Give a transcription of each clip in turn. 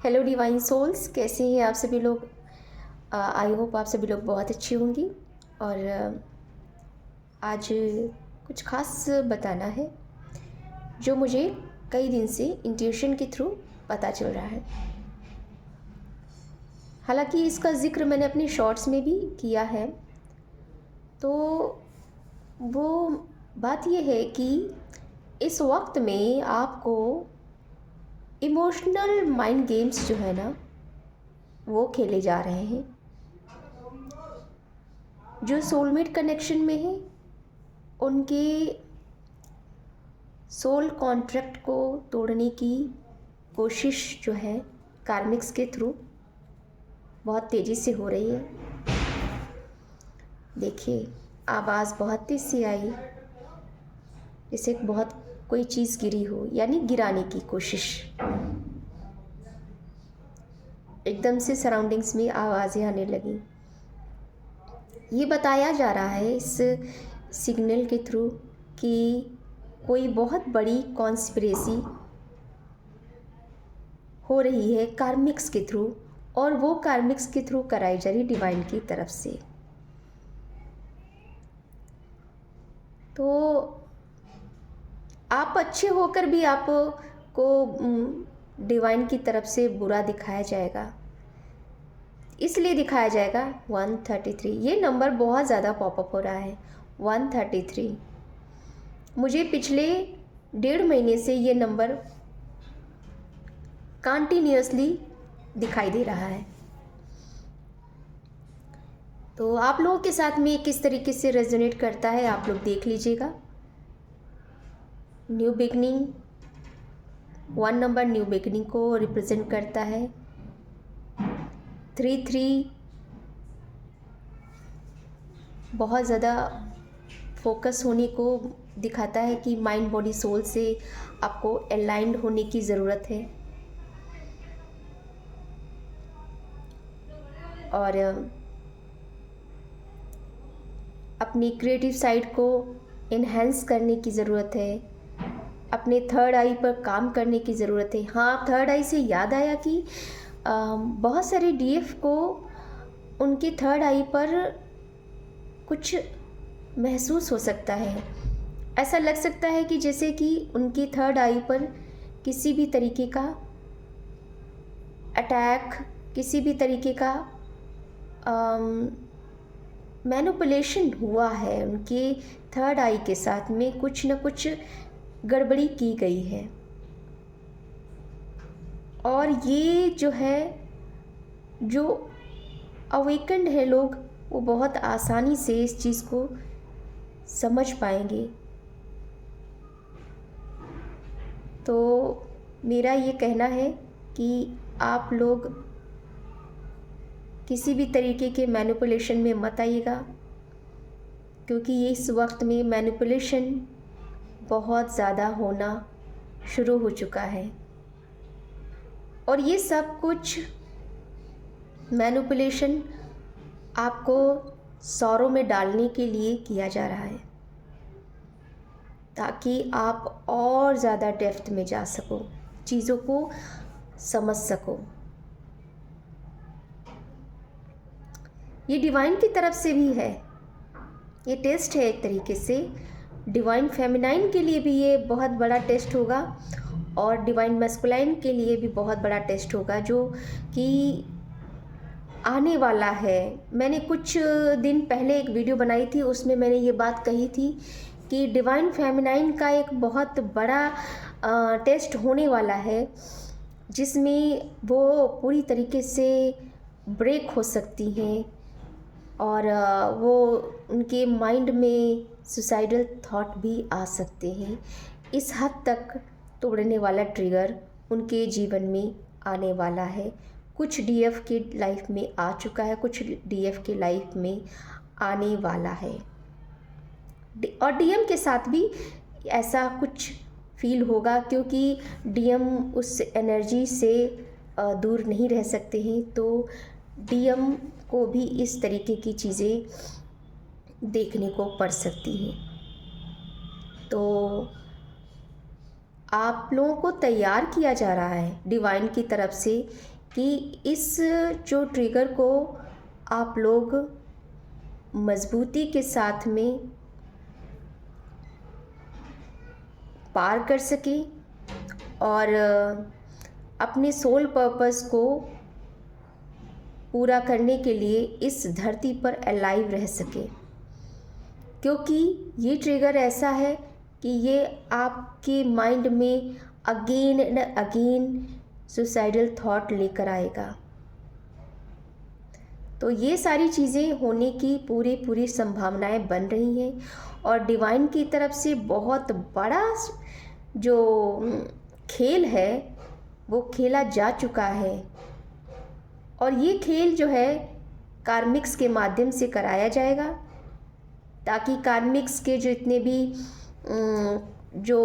Hello divine souls, कैसे हैं आप सभी लोग। आई होप आप सभी लोग बहुत अच्छी होंगी। और आज कुछ खास बताना है जो मुझे कई दिन से इंट्यूशन के थ्रू पता चल रहा है। हालांकि इसका ज़िक्र मैंने अपने शॉर्ट्स में भी किया है। तो वो बात ये है कि इस वक्त में आपको इमोशनल माइंड गेम्स जो है ना, वो खेले जा रहे हैं। जो सोलमेट कनेक्शन में है उनके सोल कॉन्ट्रैक्ट को तोड़ने की कोशिश जो है कार्मिक्स के थ्रू बहुत तेज़ी से हो रही है। देखिए, आवाज़ बहुत तेज़ से आई, जैसे बहुत कोई चीज़ गिरी हो, यानी गिराने की कोशिश। एकदम से सराउंडिंग्स में आवाज़ें आने लगी। ये बताया जा रहा है इस सिग्नल के थ्रू कि कोई बहुत बड़ी कॉन्स्पिरेसी हो रही है कार्मिक्स के थ्रू, और वो कार्मिक्स के थ्रू कराई जा रही डिवाइन की तरफ से। तो आप अच्छे होकर भी आपको डिवाइन की तरफ से बुरा दिखाया जाएगा। इसलिए दिखाया जाएगा 133। ये नंबर बहुत ज़्यादा पॉपअप हो रहा है 133। मुझे पिछले 1.5 महीने से ये नंबर कंटिन्यूअसली दिखाई दे रहा है। तो आप लोगों के साथ में किस तरीके से रेजोनेट करता है आप लोग देख लीजिएगा। New beginning, 1 number new beginning को रिप्रेजेंट करता है। 3 बहुत ज़्यादा फोकस होने को दिखाता है कि माइंड बॉडी सोल से आपको अलाइंड होने की ज़रूरत है। और अपनी क्रिएटिव साइड को इन्हेंस करने की ज़रूरत है। अपने थर्ड आई पर काम करने की ज़रूरत है। हाँ, थर्ड आई से याद आया कि बहुत सारे डीएफ को उनके थर्ड आई पर कुछ महसूस हो सकता है। ऐसा लग सकता है कि जैसे कि उनकी थर्ड आई पर किसी भी तरीके का अटैक, किसी भी तरीके का मैनिपुलेशन हुआ है। उनके थर्ड आई के साथ में कुछ न कुछ गड़बड़ी की गई है। और ये जो है, जो अवेकन्ड है लोग, वो बहुत आसानी से इस चीज़ को समझ पाएंगे। तो मेरा ये कहना है कि आप लोग किसी भी तरीके के मैनिपुलेशन में मत आइएगा, क्योंकि ये इस वक्त में मैनिपुलेशन बहुत ज़्यादा होना शुरू हो चुका है। और ये सब कुछ मैनिपुलेशन आपको सौरों में डालने के लिए किया जा रहा है, ताकि आप और ज़्यादा डेप्थ में जा सको, चीज़ों को समझ सको। ये डिवाइन की तरफ से भी है, ये टेस्ट है एक तरीके से। डिवाइन फेमिनाइन के लिए भी ये बहुत बड़ा टेस्ट होगा, और डिवाइन मैस्कुलाइन के लिए भी बहुत बड़ा टेस्ट होगा, जो कि आने वाला है। मैंने कुछ दिन पहले एक वीडियो बनाई थी, उसमें मैंने ये बात कही थी कि डिवाइन फेमिनाइन का एक बहुत बड़ा टेस्ट होने वाला है, जिसमें वो पूरी तरीके से ब्रेक हो सकती हैं, और वो उनके माइंड में सुसाइडल थॉट भी आ सकते हैं। इस हद तक तोड़ने वाला ट्रिगर उनके जीवन में आने वाला है। कुछ डीएफ के लाइफ में आ चुका है, कुछ डीएफ के लाइफ में आने वाला है। और डीएम के साथ भी ऐसा कुछ फील होगा, क्योंकि डीएम उस एनर्जी से दूर नहीं रह सकते हैं। तो डीएम को भी इस तरीके की चीज़ें देखने को पड़ सकती हैं। तो आप लोगों को तैयार किया जा रहा है डिवाइन की तरफ से कि इस जो ट्रिगर को आप लोग मज़बूती के साथ में पार कर सके और अपने सोल पर्पस को पूरा करने के लिए इस धरती पर अलाइव रह सके, क्योंकि ये ट्रिगर ऐसा है कि ये आपके माइंड में again and again suicidal thought लेकर आएगा। तो ये सारी चीज़ें होने की पूरी संभावनाएं बन रही हैं और डिवाइन की तरफ से बहुत बड़ा जो खेल है वो खेला जा चुका है और ये खेल जो है कार्मिक्स के माध्यम से कराया जाएगा, ताकि कार्मिक्स के जो इतने भी जो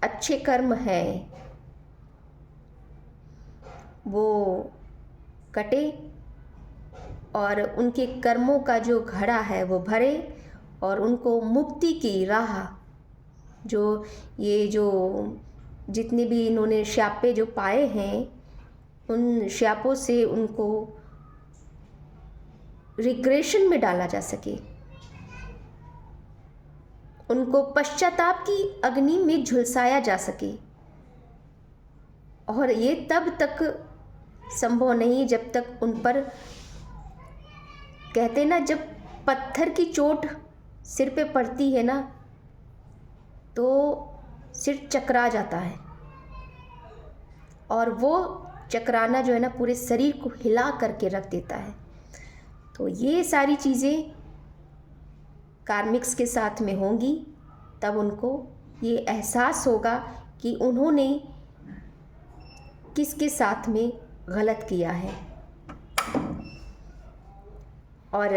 अच्छे कर्म हैं वो कटे और उनके कर्मों का जो घड़ा है वो भरे और उनको मुक्ति की राह, जो ये जो जितने भी इन्होंने शापे जो पाए हैं उन शापों से उनको रिग्रेशन में डाला जा सके, उनको पश्चाताप की अग्नि में झुलसाया जा सके। और ये तब तक संभव नहीं जब तक उन पर, कहते ना, जब पत्थर की चोट सिर पे पड़ती है ना तो सिर चकरा जाता है और वो चकराना जो है ना पूरे शरीर को हिला करके रख देता है। तो ये सारी चीज़ें कार्मिक्स के साथ में होंगी, तब उनको ये एहसास होगा कि उन्होंने किसके साथ में गलत किया है और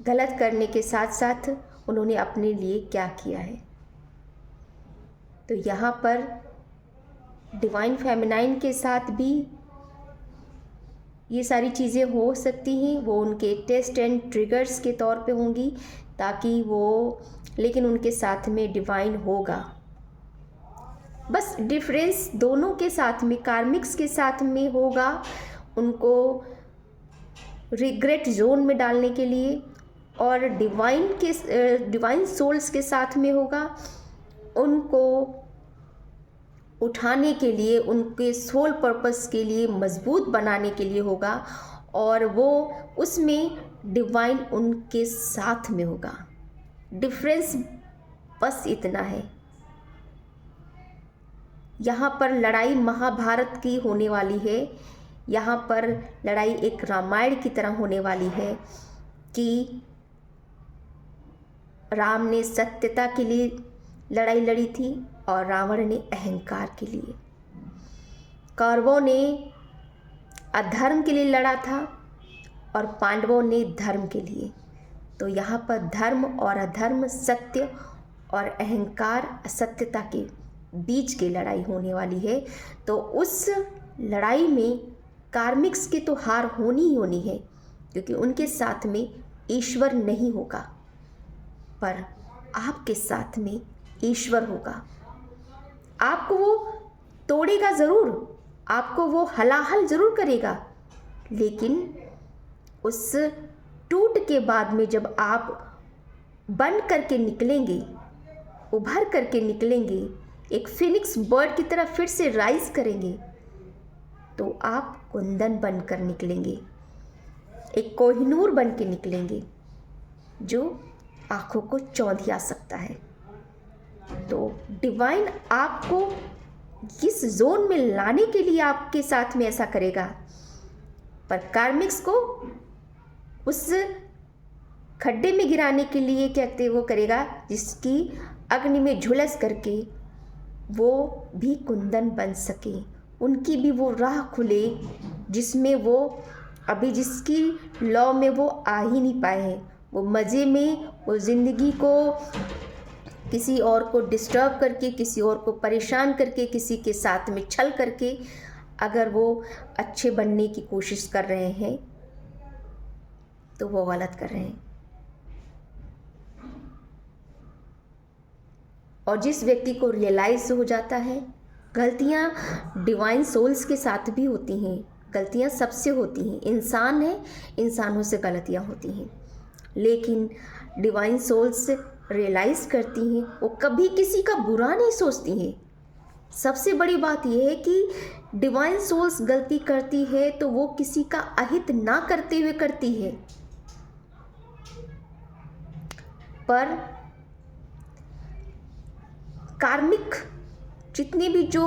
गलत करने के साथ साथ उन्होंने अपने लिए क्या किया है। तो यहाँ पर डिवाइन फेमिनाइन के साथ भी ये सारी चीज़ें हो सकती हैं, वो उनके टेस्ट एंड ट्रिगर्स के तौर पे होंगी, ताकि वो, लेकिन उनके साथ में डिवाइन होगा। बस डिफरेंस दोनों के साथ में, कार्मिक्स के साथ में होगा उनको रिग्रेट जोन में डालने के लिए, और डिवाइन सोल्स के साथ में होगा उनको उठाने के लिए, उनके सोल पर्पस के लिए मजबूत बनाने के लिए होगा, और वो उसमें डिवाइन उनके साथ में होगा। डिफरेंस बस इतना है। यहाँ पर लड़ाई महाभारत की होने वाली है, यहाँ पर लड़ाई एक रामायण की तरह होने वाली है कि राम ने सत्यता के लिए लड़ाई लड़ी थी और रावण ने अहंकार के लिए। कौरवों ने अधर्म के लिए लड़ा था और पांडवों ने धर्म के लिए। तो यहाँ पर धर्म और अधर्म, सत्य और अहंकार, असत्यता के बीच की लड़ाई होने वाली है। तो उस लड़ाई में कार्मिक्स की तो हार होनी ही होनी है, क्योंकि उनके साथ में ईश्वर नहीं होगा, पर आपके साथ में ईश्वर होगा। आपको वो तोड़ेगा ज़रूर, आपको वो हलाहल ज़रूर करेगा, लेकिन उस टूट के बाद में जब आप बन करके निकलेंगे, उभर करके निकलेंगे, एक फिनिक्स बर्ड की तरह फिर से राइज करेंगे, तो आप कुंदन बनकर निकलेंगे, एक कोहिनूर बन के निकलेंगे जो आँखों को चौंधिया सकता है। तो डिवाइन आपको इस जोन में लाने के लिए आपके साथ में ऐसा करेगा, पर कार्मिक्स को उस खड्डे में गिराने के लिए क्या कहते वो करेगा, जिसकी अग्नि में झुलस करके वो भी कुंदन बन सके, उनकी भी वो राह खुले जिसमें वो अभी जिसकी लॉ में वो आ ही नहीं पाए हैं। वो मज़े में वो ज़िंदगी को किसी और को डिस्टर्ब करके, किसी और को परेशान करके, किसी के साथ में छल करके अगर वो अच्छे बनने की कोशिश कर रहे हैं तो वो गलत कर रहे हैं। और जिस व्यक्ति को रियलाइज़ हो जाता है गलतियाँ डिवाइन सोल्स के साथ भी होती हैं, गलतियाँ सबसे होती हैं, इंसान है, इंसानों से गलतियाँ होती हैं, लेकिन डिवाइन सोल्स रियलाइज़ करती हैं, वो कभी किसी का बुरा नहीं सोचती हैं। सबसे बड़ी बात यह है कि डिवाइन सोल्स गलती करती है तो वो किसी का अहित ना करते हुए करती है, पर कार्मिक जितने भी जो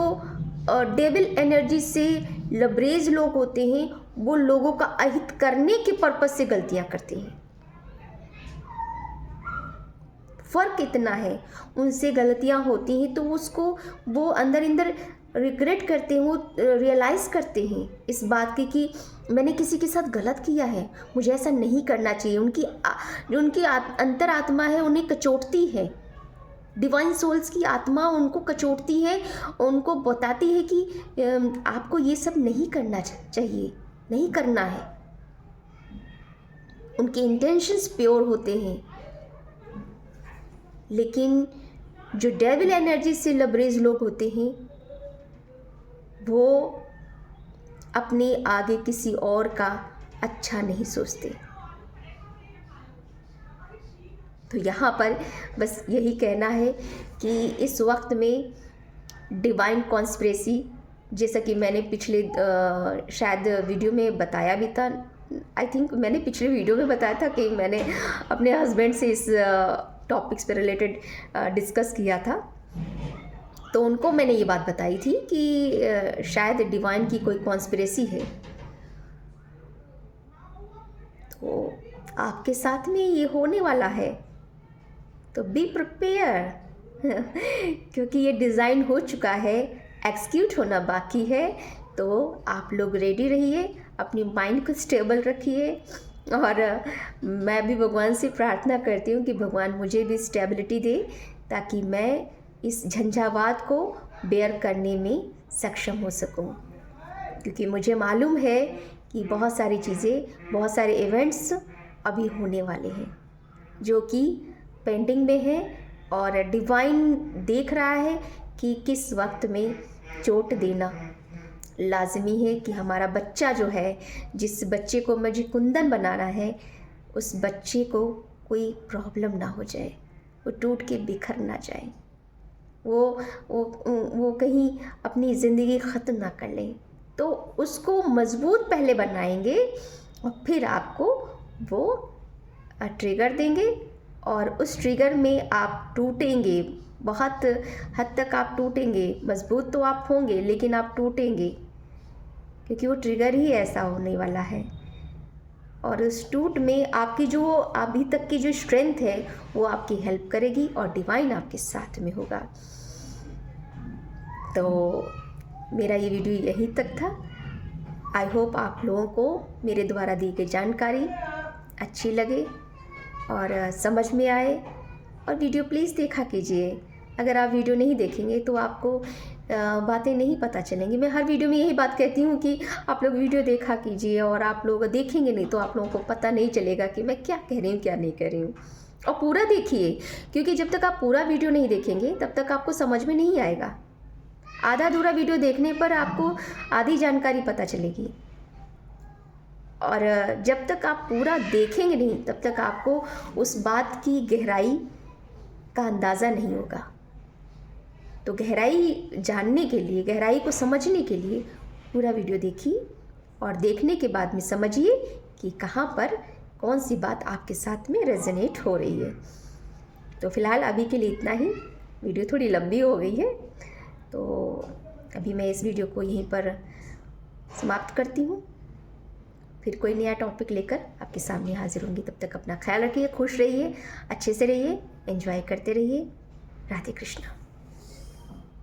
डेविल एनर्जी से लबरेज लोग होते हैं, वो लोगों का अहित करने के पर्पस से गलतियां करते हैं। फ़र्क इतना है, उनसे गलतियां होती हैं तो उसको वो अंदर अंदर रिग्रेट करते हैं, वो रियलाइज़ करते हैं इस बात की कि मैंने किसी के साथ गलत किया है, मुझे ऐसा नहीं करना चाहिए। जो उनकी अंतर आत्मा है उन्हें कचोटती है, डिवाइन सोल्स की आत्मा उनको कचोटती है, उनको बताती है कि आपको ये सब नहीं करना चाहिए, नहीं करना है। उनके इंटेंशंस प्योर होते हैं, लेकिन जो डेविल एनर्जी से लबरेज लोग होते हैं वो अपने आगे किसी और का अच्छा नहीं सोचते। तो यहाँ पर बस यही कहना है कि इस वक्त में डिवाइन कॉन्स्पिरेसी, जैसा कि मैंने पिछले शायद वीडियो में बताया भी था, आई थिंक मैंने पिछले वीडियो में बताया था कि मैंने अपने हस्बैंड से इस टॉपिक्स पे रिलेटेड डिस्कस किया था, तो उनको मैंने ये बात बताई थी कि शायद डिवाइन की कोई कॉन्स्पिरेसी है, तो आपके साथ में ये होने वाला है, तो बी प्रिपेयर क्योंकि ये डिज़ाइन हो चुका है, एक्सिक्यूट होना बाकी है। तो आप लोग रेडी रहिए, अपनी माइंड को स्टेबल रखिए, और मैं भी भगवान से प्रार्थना करती हूँ कि भगवान मुझे भी स्टेबिलिटी दे ताकि मैं इस झंझावात को बेयर करने में सक्षम हो सकूँ, क्योंकि मुझे मालूम है कि बहुत सारी चीज़ें, बहुत सारे इवेंट्स अभी होने वाले हैं जो कि पेंडिंग में है, और डिवाइन देख रहा है कि किस वक्त में चोट देना लाजमी है कि हमारा बच्चा जो है, जिस बच्चे को मुझे कुंदन बनाना है, उस बच्चे को कोई प्रॉब्लम ना हो जाए, वो टूट के बिखर ना जाए, वो कहीं अपनी ज़िंदगी ख़त्म ना कर ले। तो उसको मज़बूत पहले बनाएंगे और फिर आपको वो ट्रिगर देंगे, और उस ट्रिगर में आप टूटेंगे, बहुत हद तक आप टूटेंगे। मज़बूत तो आप होंगे लेकिन आप टूटेंगे, क्योंकि वो ट्रिगर ही ऐसा होने वाला है। और उस टूट में आपकी जो अभी तक की जो स्ट्रेंथ है वो आपकी हेल्प करेगी, और डिवाइन आपके साथ में होगा। तो मेरा ये वीडियो यहीं तक था। आई होप आप लोगों को मेरे द्वारा दी गई जानकारी अच्छी लगे और समझ में आए, और वीडियो प्लीज़ देखा कीजिए। अगर आप वीडियो नहीं देखेंगे तो आपको बातें नहीं पता चलेंगी। मैं हर वीडियो में यही बात कहती हूँ कि आप लोग वीडियो देखा कीजिए, और आप लोग देखेंगे नहीं तो आप लोगों को पता नहीं चलेगा कि मैं क्या कह रही हूँ, क्या नहीं कह रही हूँ। और पूरा देखिए, क्योंकि जब तक आप पूरा वीडियो नहीं देखेंगे तब तक आपको समझ में नहीं आएगा। आधा अधूरा वीडियो देखने पर आपको आधी जानकारी पता चलेगी, और जब तक आप पूरा देखेंगे नहीं तब तक आपको उस बात की गहराई का अंदाज़ा नहीं होगा। तो गहराई जानने के लिए, गहराई को समझने के लिए पूरा वीडियो देखिए, और देखने के बाद में समझिए कि कहाँ पर कौन सी बात आपके साथ में रेजोनेट हो रही है। तो फ़िलहाल अभी के लिए इतना ही। वीडियो थोड़ी लंबी हो गई है, तो अभी मैं इस वीडियो को यहीं पर समाप्त करती हूँ। फिर कोई नया टॉपिक लेकर आपके सामने हाजिर होंगी। तब तक अपना ख्याल रखिए, खुश रहिए, अच्छे से रहिए, एंजॉय करते रहिए। राधे कृष्णा।